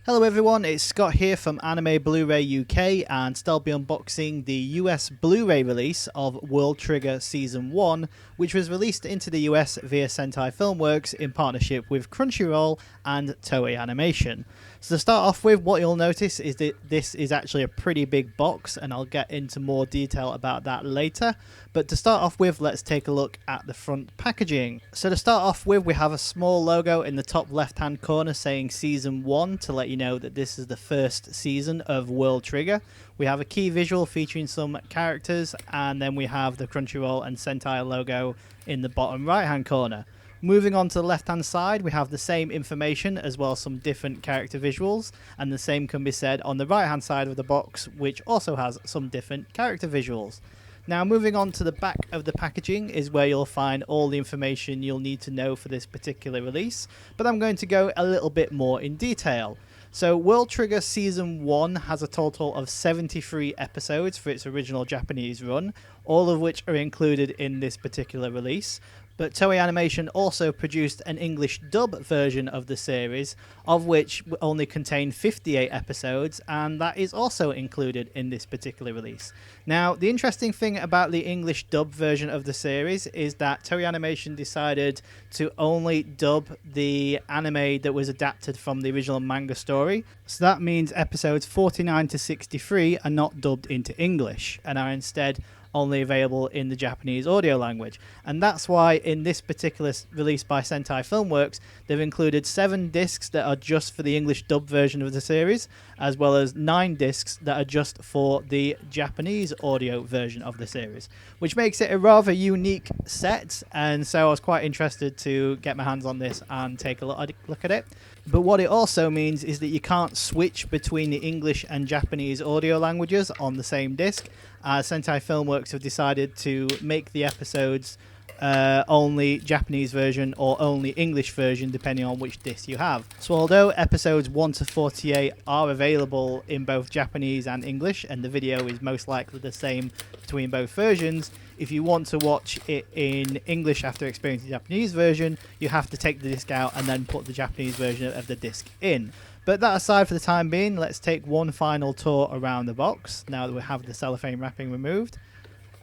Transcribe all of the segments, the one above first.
Hello everyone, it's Scott here from AnimeBlurayUK, and today I'll be unboxing the US Blu-ray release of World Trigger Season 1, which was released into the US via Sentai Filmworks in partnership with Crunchyroll and Toei Animation. So to start off with, what you'll notice is that this is actually a pretty big box, and I'll get into more detail about that later. But to start off with, let's take a look at the front packaging. So to start off with, we have a small logo in the top left-hand corner saying Season 1 to let you know that this is the first season of World Trigger. We have a key visual featuring some characters, and then we have the Crunchyroll and Sentai logo in the bottom right-hand corner. Moving on to the left-hand side, we have the same information as well as some different character visuals, and the same can be said on the right-hand side of the box, which also has some different character visuals. Now, moving on to the back of the packaging is where you'll find all the information you'll need to know for this particular release, but I'm going to go a little bit more in detail. So World Trigger Season 1 has a total of 73 episodes for its original Japanese run, all of which are included in this particular release. But Toei Animation also produced an English dub version of the series, of which only contained 58 episodes, and that is also included in this particular release. Now, the interesting thing about the English dub version of the series is that Toei Animation decided to only dub the anime that was adapted from the original manga story. So that means episodes 49 to 63 are not dubbed into English, and are instead only available in the Japanese audio language. And that's why in this particular release by Sentai Filmworks, they've included 7 discs that are just for the English dub version of the series, as well as 9 discs that are just for the Japanese audio version of the series, which makes it a rather unique set. And so I was quite interested to get my hands on this and take a look at it. But what it also means is that you can't switch between the English and Japanese audio languages on the same disc. Sentai Filmworks have decided to make the episodes only Japanese version or only English version, depending on which disc you have. So although episodes 1 to 48 are available in both Japanese and English, and the video is most likely the same between both versions, if you want to watch it in English after experiencing the Japanese version, you have to take the disc out and then put the Japanese version of the disc in. But that aside for the time being, let's take one final tour around the box, now that we have the cellophane wrapping removed,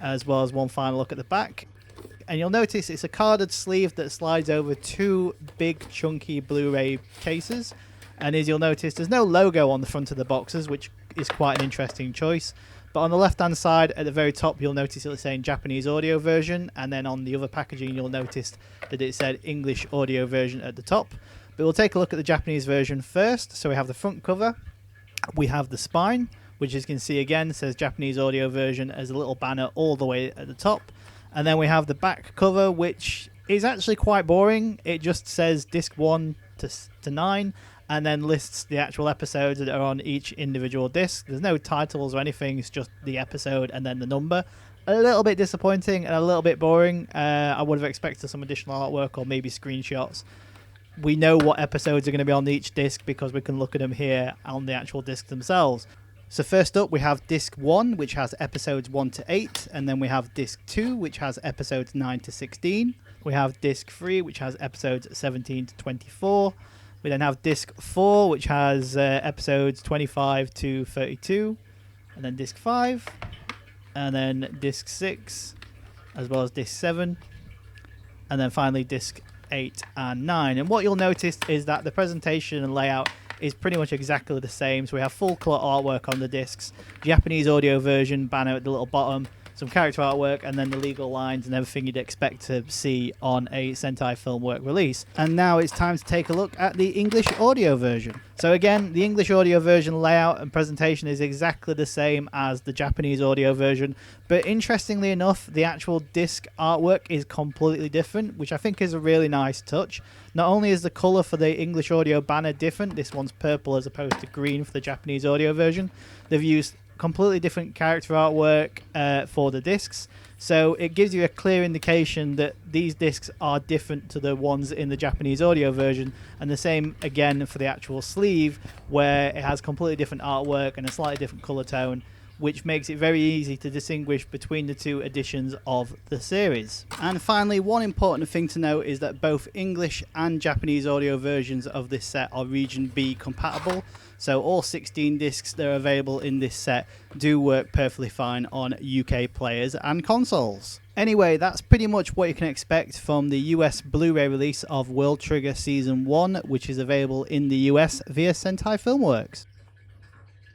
as well as one final look at the back. And you'll notice it's a carded sleeve that slides over 2 big chunky Blu-ray cases. And as you'll notice, there's no logo on the front of the boxes, which is quite an interesting choice. But on the left-hand side, at the very top, you'll notice it's saying Japanese audio version. And then on the other packaging, you'll notice that it said English audio version at the top. But we'll take a look at the Japanese version first. So we have the front cover. We have the spine, which as you can see again, says Japanese audio version as a little banner all the way at the top. And then we have the back cover, which is actually quite boring. It just says disc 1 to 9. And then lists the actual episodes that are on each individual disc. There's no titles or anything, it's just the episode and then the number. A little bit disappointing and a little bit boring. I would have expected some additional artwork or maybe screenshots. We know what episodes are going to be on each disc because we can look at them here on the actual disc themselves. So first up we have disc 1, which has episodes 1 to 8, and then we have disc 2, which has episodes 9 to 16. We have disc 3, which has episodes 17 to 24. We then have disc 4, which has episodes 25 to 32, and then disc 5, and then disc 6, as well as disc 7, and then finally disc 8 and 9. And what you'll notice is that the presentation and layout is pretty much exactly the same. So we have full colour artwork on the discs, Japanese audio version banner at the little bottom, some character artwork, and then the legal lines and everything you'd expect to see on a Sentai Filmwork release. And now it's time to take a look at the English audio version. So again, the English audio version layout and presentation is exactly the same as the Japanese audio version, but interestingly enough, the actual disc artwork is completely different, which I think is a really nice touch. Not only is the colour for the English audio banner different, this one's purple as opposed to green for the Japanese audio version, they've used completely different character artwork for the discs, so it gives you a clear indication that these discs are different to the ones in the Japanese audio version, and the same again for the actual sleeve, where it has completely different artwork and a slightly different color tone, which makes it very easy to distinguish between the two editions of the series. And finally, one important thing to note is that both English and Japanese audio versions of this set are Region B compatible, so all 16 discs that are available in this set do work perfectly fine on UK players and consoles. Anyway, that's pretty much what you can expect from the US Blu-ray release of World Trigger Season 1, which is available in the US via Sentai Filmworks.